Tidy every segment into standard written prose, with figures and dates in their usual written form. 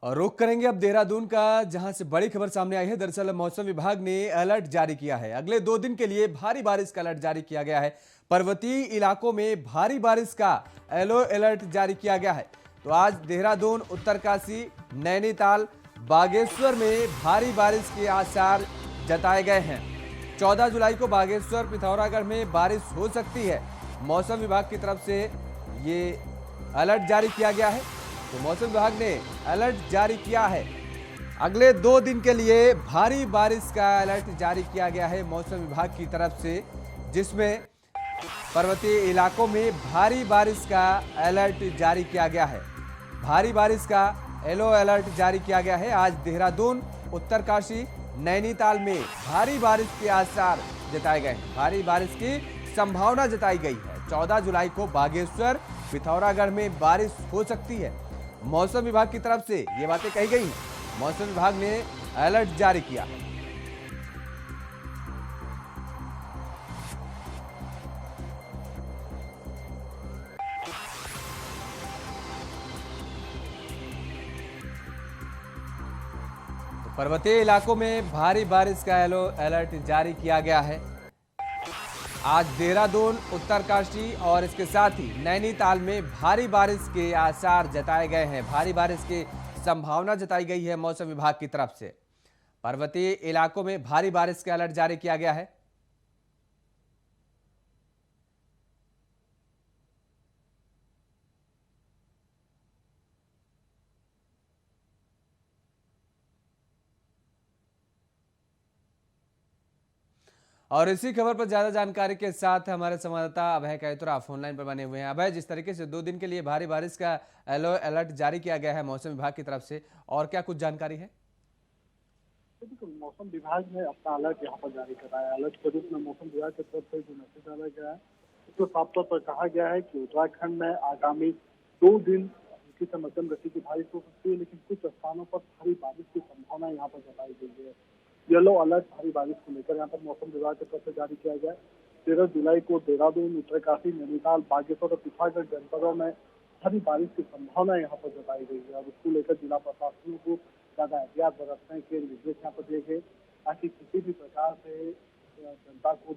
और रुख करेंगे अब देहरादून का, जहां से बड़ी खबर सामने आई है। दरअसल मौसम विभाग ने अलर्ट जारी किया है। अगले 2 दिन के लिए भारी बारिश का अलर्ट जारी किया गया है। पर्वतीय इलाकों में भारी बारिश का येलो अलर्ट जारी किया गया है। तो आज देहरादून, उत्तरकाशी, नैनीताल, बागेश्वर में भारी बारिश के आसार जताए गए हैं। 14 जुलाई को बागेश्वर, पिथौरागढ़ में बारिश हो सकती है। मौसम विभाग की तरफ से ये अलर्ट जारी किया गया है। तो मौसम विभाग ने अलर्ट जारी किया है। अगले 2 दिन के लिए भारी बारिश का अलर्ट जारी किया गया है मौसम विभाग की तरफ से, जिसमें पर्वतीय इलाकों में भारी बारिश का अलर्ट जारी किया गया है। भारी बारिश का येलो अलर्ट जारी किया गया है। आज देहरादून, उत्तरकाशी, नैनीताल में भारी बारिश के आसार जताए गए हैं। भारी बारिश की संभावना जताई गई है। 14 जुलाई को बागेश्वर, पिथौरागढ़ में बारिश हो सकती है। मौसम विभाग की तरफ से ये बातें कही गई हैं। मौसम विभाग ने अलर्ट जारी किया है। तो पर्वतीय इलाकों में भारी बारिश का येलो अलर्ट जारी किया गया है। आज देहरादून, उत्तरकाशी और इसके साथ ही नैनीताल में भारी बारिश के आसार जताए गए हैं। भारी बारिश की संभावना जताई गई है मौसम विभाग की तरफ से। पर्वतीय इलाकों में भारी बारिश का अलर्ट जारी किया गया है। और इसी खबर पर ज्यादा जानकारी के साथ हमारे संवाददाता अभय कैतुरा फोन लाइन पर बने हुए हैं। अभय, जिस तरीके से 2 दिन के लिए भारी बारिश का येलो अलर्ट जारी किया गया है मौसम विभाग की तरफ से, और क्या कुछ जानकारी है? बिल्कुल, मौसम विभाग ने अपना अलर्ट यहाँ पर जारी करा है। अलर्ट के रूप में मौसम विभाग की तरफ से जो मैसेज डाला गया है, उसको साफ तौर पर कहा गया है कि उत्तराखंड में आगामी 2 दिन हल्की से मध्यम गति की बारिश हो सकती है, लेकिन कुछ स्थानों पर भारी बारिश की संभावना यहाँ पर जताई गई है। येलो अलर्ट भारी बारिश को लेकर यहाँ पर मौसम विभाग की तरफ से जारी किया गया है। 13 जुलाई को देहरादून, उत्तरकाशी, नैनीताल, बागेश्वर और पिथौरागढ़ जनपदों में भारी बारिश की संभावना यहाँ पर जताई गई है और उसको लेकर जिला प्रशासनों को ज्यादा एहतियात बरतने के निर्देश यहाँ पर दिए गए, ताकि किसी भी प्रकार से जनता को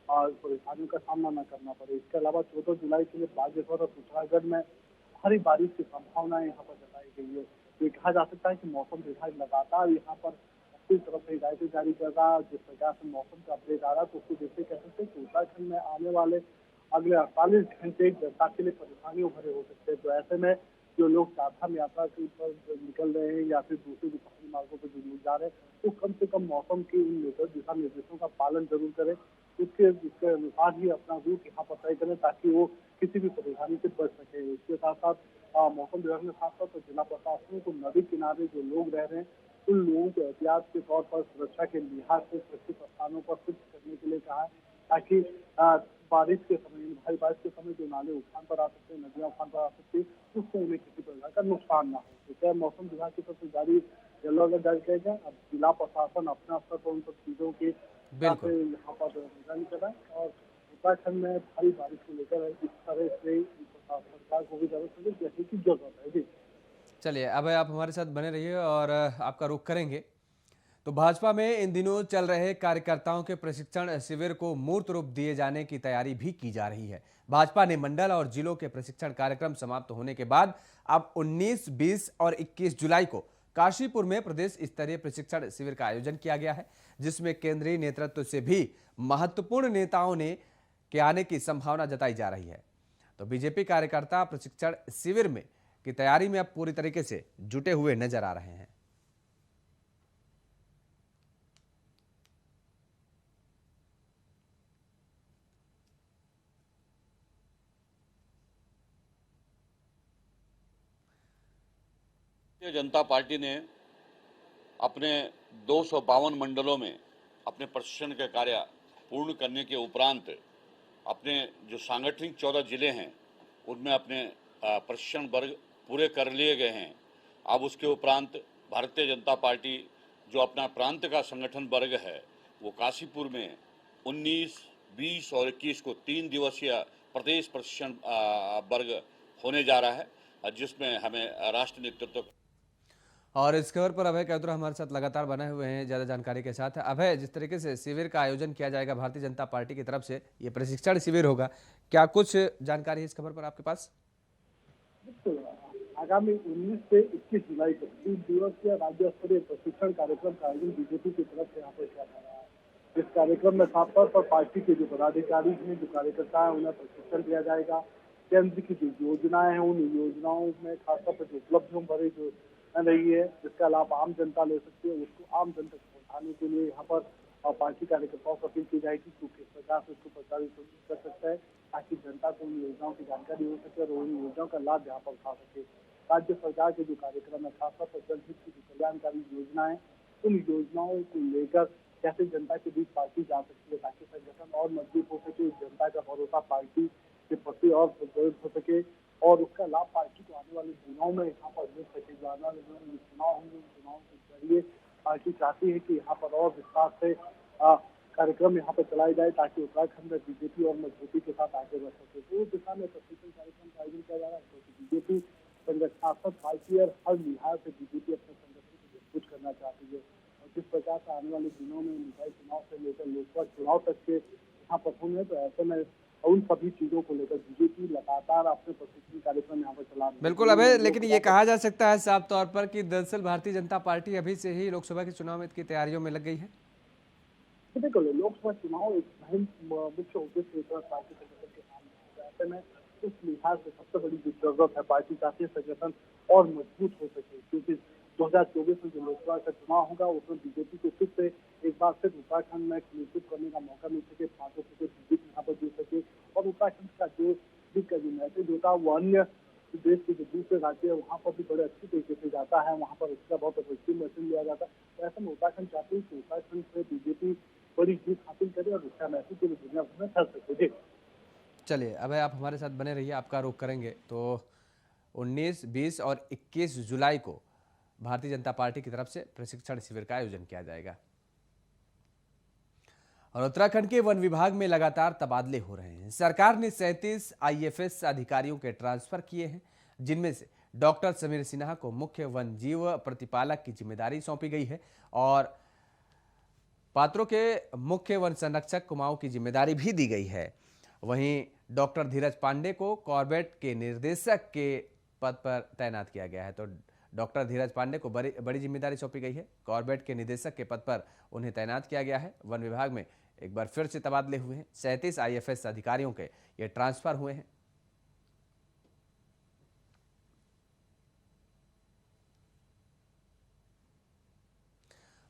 परेशानियों का सामना न करना पड़े। इसके अलावा 14 जुलाई के लिए बागेश्वर और पिथौरागढ़ में भारी बारिश की संभावना यहाँ पर जताई गई है। ये कहा जा सकता है कि मौसम विभाग लगातार यहाँ पर अपनी तरफ से हिदायतें जारी कर रहा है। जिस प्रकार से मौसम का अपडेट आ रहा है, तो उसको देखते कह सकते हैं कि उत्तराखंड में आने वाले अगले 48 घंटे जनता के लिए परेशानियों भरे हो सकते हैं। तो ऐसे में जो लोग चारधाम यात्रा के ऊपर निकल रहे हैं या फिर दूसरे पहाड़ी मार्गों पर जो लोग जा रहे हैं, तो कम से कम मौसम के इन दिशा निर्देशों का पालन जरूर करें। उसके अनुसार ही अपना रूट यहाँ पर तय करें, ताकि वो किसी भी परेशानी से बच सके। इसके साथ साथ मौसम विभाग ने खासतौर पर जिला प्रशासनों को नदी किनारे जो लोग रह रहे हैं, उन लोगों को एहतियात के तौर पर सुरक्षा के लिहाज से सुरक्षित स्थानों पर शिफ्ट करने के लिए कहा है, ताकि बारिश के समय, भारी बारिश के समय जो नाले उफान पर आ सकते हैं, नदियां उफान पर आ सकती है, उससे उन्हें किसी प्रकार का नुकसान ना हो। तो क्या मौसम विभाग की तरफ से जारी येलो अलर्ट जारी किया गया। अब जिला प्रशासन अपने स्तर पर उन सब चीजों की बिल्कुल। यहाँ पर निगरानी कर रहा है और उत्तराखंड में भारी बारिश को लेकर इस तरह से सरकार को भी ज्यादा सजग रहने की जरूरत है। जी चलिए, अब आप हमारे साथ बने रहिए और आपका रुख करेंगे। तो भाजपा में इन दिनों चल रहे कार्यकर्ताओं के प्रशिक्षण शिविर को मूर्त रूप दिए जाने की तैयारी भी की जा रही है। भाजपा ने मंडल और जिलों के प्रशिक्षण कार्यक्रम समाप्त होने के बाद अब 19, 20 और 21 जुलाई को काशीपुर में प्रदेश स्तरीय प्रशिक्षण शिविर का आयोजन किया गया है, जिसमें केंद्रीय नेतृत्व से भी महत्वपूर्ण नेताओं ने के आने की संभावना जताई जा रही है। तो बीजेपी कार्यकर्ता प्रशिक्षण शिविर में की तैयारी में अब पूरी तरीके से जुटे हुए नजर आ रहे हैं। भारतीय जनता पार्टी ने अपने 252 मंडलों में अपने प्रशिक्षण के कार्य पूर्ण करने के उपरांत अपने जो सांगठनिक 14 जिले हैं उनमें अपने प्रशिक्षण वर्ग पूरे कर लिए गए हैं। अब उसके उपरांत भारतीय जनता पार्टी जो अपना प्रांत का संगठन वर्ग है वो काशीपुर में 19, 20 और 21 को 3 दिवसीय प्रदेश प्रशिक्षण वर्ग होने जा रहा है, जिसमें हमें राष्ट्र नेतृत्व और इस खबर पर अभय कैतुरा हमारे साथ लगातार बने हुए हैं ज्यादा जानकारी के साथ। अभय, जिस तरीके से शिविर का आयोजन किया जाएगा भारतीय जनता पार्टी की तरफ से, ये प्रशिक्षण शिविर होगा, क्या कुछ जानकारी है इस खबर पर आपके पास? आगामी 19 से 21 जुलाई तक 3 दिवसीय राज्य स्तरीय प्रशिक्षण कार्यक्रम का आयोजन बीजेपी की तरफ से यहाँ पर किया जा रहा है। इस कार्यक्रम में खास तौर पर पार्टी के जो पदाधिकारी हैं, जो कार्यकर्ता हैं, उन्हें प्रशिक्षण दिया जाएगा। केंद्र की जो योजनाएं हैं, उन योजनाओं में खासतौर पर जो उपलब्धियों भरी जो रही है, जिसका लाभ आम जनता ले सकती है, उसको आम जन तक पहुंचाने के लिए यहाँ पर पार्टी कार्यकर्ताओं को अपील की जाएगी कि किस प्रकार से उसको प्रचारित कर सकता है, ताकि जनता को उन योजनाओं की जानकारी हो सके और उन योजनाओं का लाभ यहाँ पर उठा सके। राज्य सरकार के जो कार्यक्रम है, खासतौर पर जल हित की जो कल्याणकारी योजनाएं, उन योजनाओं को लेकर कैसे जनता के बीच पार्टी जा सकती है, ताकि संगठन और मजबूत हो सके, जनता का भरोसा पार्टी के प्रति और सुदृढ़ हो सके और उसका लाभ पार्टी को आने वाले दिनों में यहाँ पर मिल सके। जो आने वाले दिनों में चुनाव होंगे, उन चुनाव के जरिए पार्टी चाहती है कि यहाँ पर और विस्तार से कार्यक्रम यहाँ पर चलाए जाए, ताकि उत्तराखंड में बीजेपी और मजबूती के साथ आगे बढ़ सके। तो उस दिशा में प्रशिक्षण कार्यक्रम का आयोजन किया जा रहा है, क्योंकि बीजेपी संगठनात्मक पार्टी और हर लिहाज से बीजेपी अपने संगठन को मजबूत करना चाहती है। और जिस प्रकार से आने वाले दिनों में निकाय चुनाव से लेकर लोकसभा चुनाव तक के यहाँ पर होंगे, तो ऐसे में उन सभी चीजों को लेकर बीजेपी लगातार अपने प्रशिक्षण कार्यक्रम यहाँ पर चला रही है। बिल्कुल अभय, लेकिन ये कहा जा सकता है साफ तौर पर कि दरअसल भारतीय जनता पार्टी अभी से ही लोकसभा के चुनाव की तैयारियों में लग गई है। बिल्कुल, लोकसभा चुनाव एक अहम मुख्य उद्देश्य पार्टी संगठन के सामने है। ऐसे में उस लिहाज से सबसे बड़ी जो जरूरत है, पार्टी चाहती है संगठन और मजबूत हो सके, क्योंकि 2024 में जो लोकसभा का चुनाव होगा, उसमें बीजेपी को फिर से एक बार फिर उत्तराखंड में नेतृत्व करने का मौका मिल सके, 500 से बीजेपी यहाँ पर जुड़ सके और उत्तराखंड का जो मैसेज होता है वो अन्य देश के जो दूसरे राज्य है वहाँ पर भी बड़े अच्छी तरीके से जाता है, वहाँ पर उसका बहुत पॉजिटिव मैसेज लिया जाता है। तो ऐसे में उत्तराखंड चाहती है कि उत्तराखंड से बीजेपी बड़ी जीत हासिल करे और उसका मैसेज पूरी दुनिया भर में फैल सके। चलिए अभय, आप हमारे साथ बने रहिए, आपका रुख करेंगे। तो 19, 20 और 21 जुलाई को भारतीय जनता पार्टी की तरफ से प्रशिक्षण शिविर का आयोजन किया जाएगा। और उत्तराखंड के वन विभाग में लगातार तबादले हो रहे हैं। सरकार ने 37 आईएफएस अधिकारियों के ट्रांसफर किए हैं, जिनमें से डॉक्टर समीर सिन्हा को मुख्य वन जीव प्रतिपालक की जिम्मेदारी सौंपी गई है और पात्रों के मुख्य वन संरक्षक कुमाऊं की जिम्मेदारी भी दी गई है। वहीं डॉक्टर धीरज पांडे को कॉर्बेट के निर्देशक के पद पर तैनात किया गया है। तो डॉक्टर धीरज पांडे को बड़ी जिम्मेदारी सौंपी गई है, कॉर्बेट के निदेशक के पद पर उन्हें तैनात किया गया है। वन विभाग में एक बार फिर से तबादले हुए हैं, 37 आईएफएस अधिकारियों के ये ट्रांसफर हुए हैं।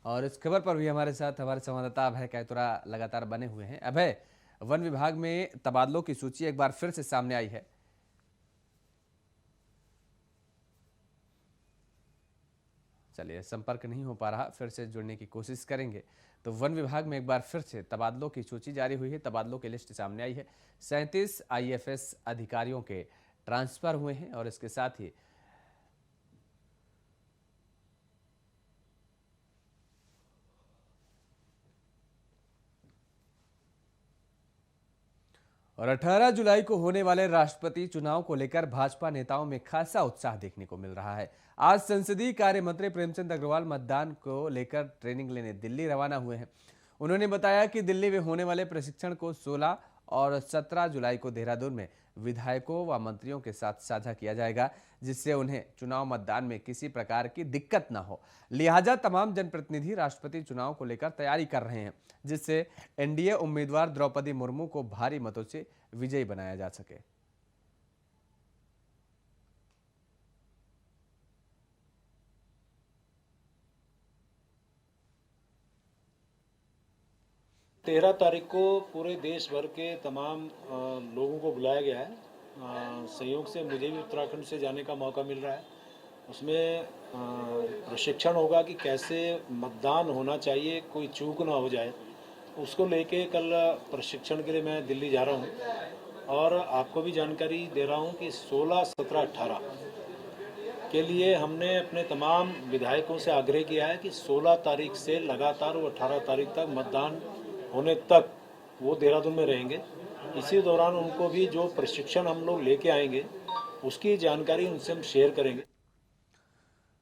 और इस खबर पर भी हमारे साथ हमारे संवाददाता अभय कैतुरा लगातार बने हुए हैं। अभय, वन विभाग में तबादलों की सूची एक बार फिर से सामने आई है। चलिए, संपर्क नहीं हो पा रहा, फिर से जुड़ने की कोशिश करेंगे। तो वन विभाग में एक बार फिर से तबादलों की सूची जारी हुई है, तबादलों की लिस्ट सामने आई है। 37 आईएफएस अधिकारियों के ट्रांसफर हुए हैं और इसके साथ ही और 18 जुलाई को होने वाले राष्ट्रपति चुनाव को लेकर भाजपा नेताओं में खासा उत्साह देखने को मिल रहा है। आज संसदीय कार्य मंत्री प्रेमचंद अग्रवाल मतदान को लेकर ट्रेनिंग लेने दिल्ली रवाना हुए हैं। उन्होंने बताया कि दिल्ली में होने वाले प्रशिक्षण को 16 और 17 जुलाई को देहरादून में विधायकों व मंत्रियों के साथ साझा किया जाएगा, जिससे उन्हें चुनाव मतदान में किसी प्रकार की दिक्कत न हो। लिहाजा तमाम जनप्रतिनिधि राष्ट्रपति चुनाव को लेकर तैयारी कर रहे हैं, जिससे एनडीए उम्मीदवार द्रौपदी मुर्मू को भारी मतों से विजयी बनाया जा सके। तेरह तारीख को पूरे देश भर के तमाम लोगों को बुलाया गया है। संयोग से मुझे भी उत्तराखंड से जाने का मौका मिल रहा है। उसमें प्रशिक्षण होगा कि कैसे मतदान होना चाहिए, कोई चूक ना हो जाए। उसको लेके कल प्रशिक्षण के लिए मैं दिल्ली जा रहा हूँ और आपको भी जानकारी दे रहा हूँ कि 16, 17, 18 के लिए हमने अपने तमाम विधायकों से आग्रह किया है कि 16 तारीख से लगातार वो 18 तारीख तक मतदान होने तक वो देहरादून में रहेंगे। इसी दौरान उनको भी जो प्रशिक्षण हम लोग लेके आएंगे उसकी जानकारी उनसे हम शेयर करेंगे।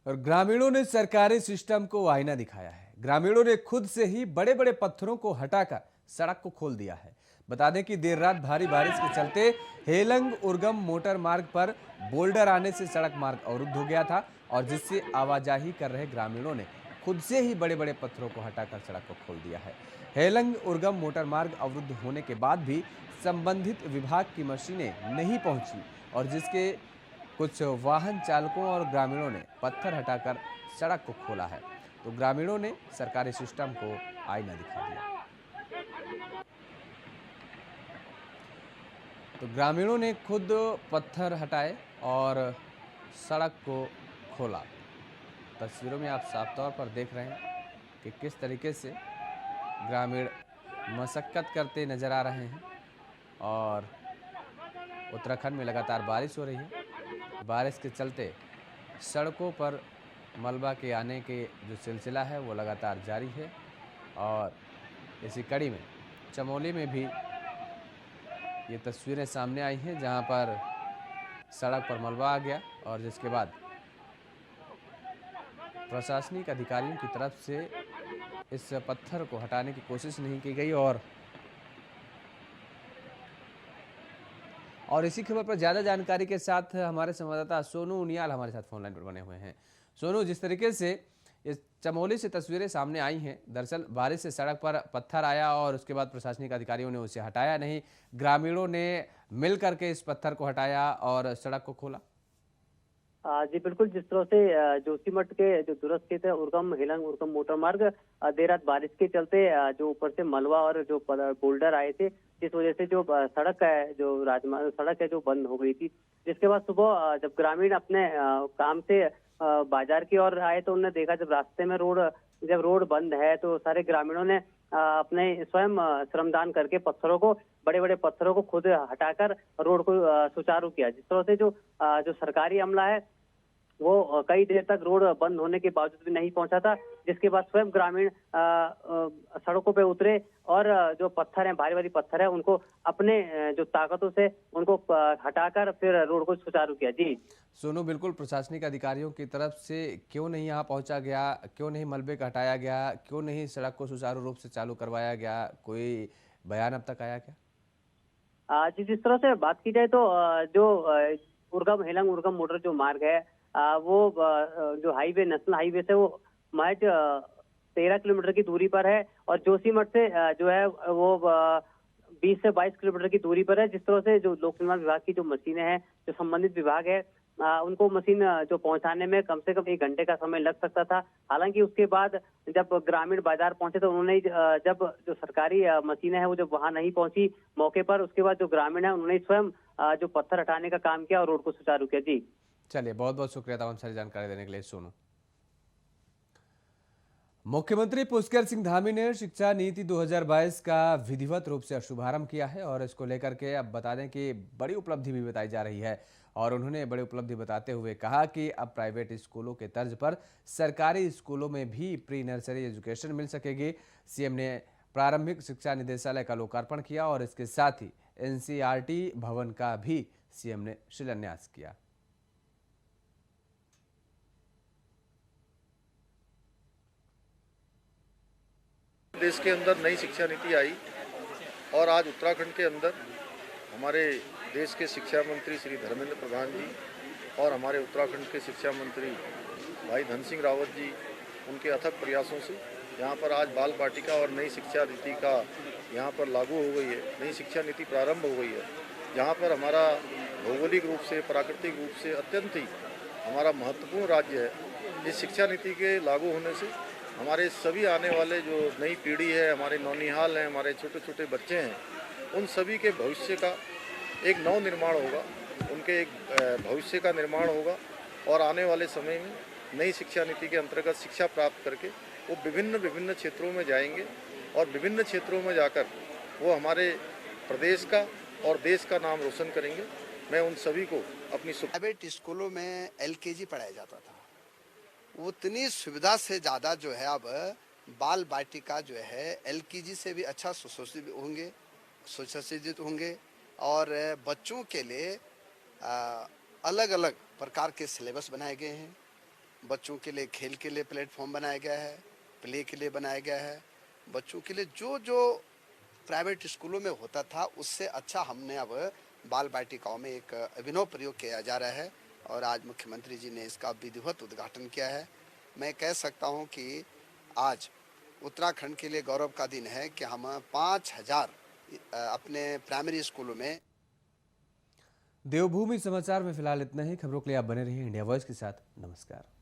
और ग्रामीणों ने सरकारी सिस्टम को आईना दिखाया है। ग्रामीणों ने खुद से ही बड़े बड़े पत्थरों को हटाकर सड़क को खोल दिया है। बता दें कि देर रात भारी बारिश के चलते हेलंग उर्गम मोटर मार्ग पर बोल्डर आने से सड़क मार्ग अवरुद्ध हो गया था और जिससे आवाजाही कर रहे ग्रामीणों ने खुद से ही बड़े बड़े पत्थरों को हटाकर सड़क को खोल दिया है। हेलंग उर्गम मोटर मार्ग अवरुद्ध होने के बाद भी संबंधित विभाग की मशीनें नहीं पहुंची और जिसके कुछ वाहन चालकों और ग्रामीणों ने पत्थर हटाकर सड़क को खोला है। तो ग्रामीणों ने सरकारी सिस्टम को आईना दिखा दिया। तो ग्रामीणों ने खुद पत्थर हटाए और सड़क को खोला। तस्वीरों में आप साफ तौर पर देख रहे हैं कि किस तरीके से ग्रामीण मशक्कत करते नजर आ रहे हैं। और उत्तराखंड में लगातार बारिश हो रही है। बारिश के चलते सड़कों पर मलबा के आने के जो सिलसिला है वो लगातार जारी है और इसी कड़ी में चमोली में भी ये तस्वीरें सामने आई हैं जहां पर सड़क पर मलबा आ गया और जिसके बाद प्रशासनिक अधिकारियों की तरफ से इस पत्थर को हटाने की कोशिश नहीं की गई। और इसी खबर पर ज़्यादा जानकारी के साथ हमारे संवाददाता सोनू उनियाल हमारे साथ फोन लाइन पर बने हुए हैं। सोनू, जिस तरीके से इस चमोली से तस्वीरें सामने आई हैं, दरअसल बारिश से सड़क पर पत्थर आया और उसके बाद प्रशासनिक अधिकारियों ने उसे हटाया नहीं, ग्रामीणों ने मिल करके इस पत्थर को हटाया और सड़क को खोला। जी बिल्कुल, जिस तरह से जोशीमठ के जो दूरस्थ क्षेत्र है उर्गम हेलंग उर्गम मोटर मार्ग देर रात बारिश के चलते जो ऊपर से मलबा और जो बोल्डर आए थे, जिस वजह से जो सड़क है जो राजमार्ग सड़क है जो बंद हो गई थी। जिसके बाद सुबह जब ग्रामीण अपने काम से बाजार की ओर आए तो उन्होंने देखा जब रास्ते में रोड बंद है तो सारे ग्रामीणों ने अपने स्वयं श्रमदान करके बड़े बड़े पत्थरों को खुद हटाकर रोड को सुचारू किया। जिस तरह से जो सरकारी अमला है वो कई देर तक रोड बंद होने के बावजूद भी नहीं पहुंचा था, जिसके बाद स्वयं ग्रामीण सड़कों पे उतरे और जो पत्थर हैं भारी भारी पत्थर है उनको अपने जो ताकतों से उनको हटाकर फिर रोड को सुचारू किया। जी सोनू, बिल्कुल प्रशासनिक अधिकारियों की तरफ से क्यों नहीं यहाँ पहुंचा गया, क्यों नहीं मलबे को हटाया गया, क्यों नहीं सड़क को सुचारू रूप से चालू करवाया गया, कोई बयान अब तक आया क्या? जी, जिस तरह से बात की जाए तो जो उर्गम हेलंग उर्गम मोटर जो मार्ग है वो जो हाईवे नेशनल हाईवे से वो महज 13 किलोमीटर की दूरी पर है और जोशीमठ से जो है वो 20 से 22 किलोमीटर की दूरी पर है। जिस तरह से जो लोक निर्माण विभाग की जो मशीनें हैं, जो संबंधित विभाग है उनको मशीन जो पहुंचाने में कम से कम 1 घंटे का समय लग सकता था। हालांकि उसके बाद जब ग्रामीण बाजार पहुंचे तो उन्होंने जब जो सरकारी मशीनें हैं वो जब वहां नहीं पहुंची मौके पर, उसके बाद जो ग्रामीण है उन्होंने स्वयं जो पत्थर हटाने का काम किया और रोड को सुचारू किया। जी चलिए, बहुत बहुत शुक्रिया तमाम सारी जानकारी देने के लिए सोनू। मुख्यमंत्री पुष्कर सिंह धामी ने शिक्षा नीति 2022 का विधिवत रूप से शुभारंभ किया है और इसको लेकर के अब बता दें कि बड़ी उपलब्धि भी बताई जा रही है। और उन्होंने बड़ी उपलब्धि बताते हुए कहा कि अब प्राइवेट स्कूलों के तर्ज पर सरकारी स्कूलों में भी प्री नर्सरी एजुकेशन मिल सकेगी। सीएम ने प्रारंभिक शिक्षा निदेशालय का लोकार्पण किया और इसके साथ ही एनसीईआरटी भवन का भी सीएम ने शिलान्यास किया। देश के अंदर नई शिक्षा नीति आई और आज उत्तराखंड के अंदर हमारे देश के शिक्षा मंत्री श्री धर्मेंद्र प्रधान जी और हमारे उत्तराखंड के शिक्षा मंत्री भाई धन सिंह रावत जी, उनके अथक प्रयासों से यहाँ पर आज बाल बाटिका और नई शिक्षा नीति का यहाँ पर लागू हो गई है, नई शिक्षा नीति प्रारंभ हो गई है। जहाँ पर हमारा भौगोलिक रूप से प्राकृतिक रूप से अत्यंत ही हमारा महत्वपूर्ण राज्य है। इस शिक्षा नीति के लागू होने से हमारे सभी आने वाले जो नई पीढ़ी है, हमारे नौनिहाल हैं, हमारे छोटे छोटे बच्चे हैं, उन सभी के भविष्य का एक नव निर्माण होगा, उनके एक भविष्य का निर्माण होगा और आने वाले समय में नई शिक्षा नीति के अंतर्गत शिक्षा प्राप्त करके वो विभिन्न क्षेत्रों में जाएंगे और विभिन्न क्षेत्रों में जाकर वो हमारे प्रदेश का और देश का नाम रोशन करेंगे। मैं उन सभी को अपनी प्राइवेट स्कूलों में LKG पढ़ाया जाता था, उतनी सुविधा से ज़्यादा जो है अब बाल बाटिका जो है LKG से भी अच्छा सुसज्जित होंगे और बच्चों के लिए अलग अलग प्रकार के सिलेबस बनाए गए हैं बच्चों के लिए खेल के लिए प्लेटफॉर्म बनाया गया है, प्ले के लिए बनाया गया है। बच्चों के लिए जो जो प्राइवेट स्कूलों में होता था उससे अच्छा हमने अब बाल बाटिकाओं में एक अभिनव प्रयोग किया जा रहा है और आज मुख्यमंत्री जी ने इसका विधिवत उद्घाटन किया है। मैं कह सकता हूं कि आज उत्तराखंड के लिए गौरव का दिन है कि हम 5000 अपने प्राइमरी स्कूलों में। देवभूमि समाचार में फिलहाल इतना ही। खबरों के लिए आप बने रहिए इंडिया वॉइस के साथ। नमस्कार।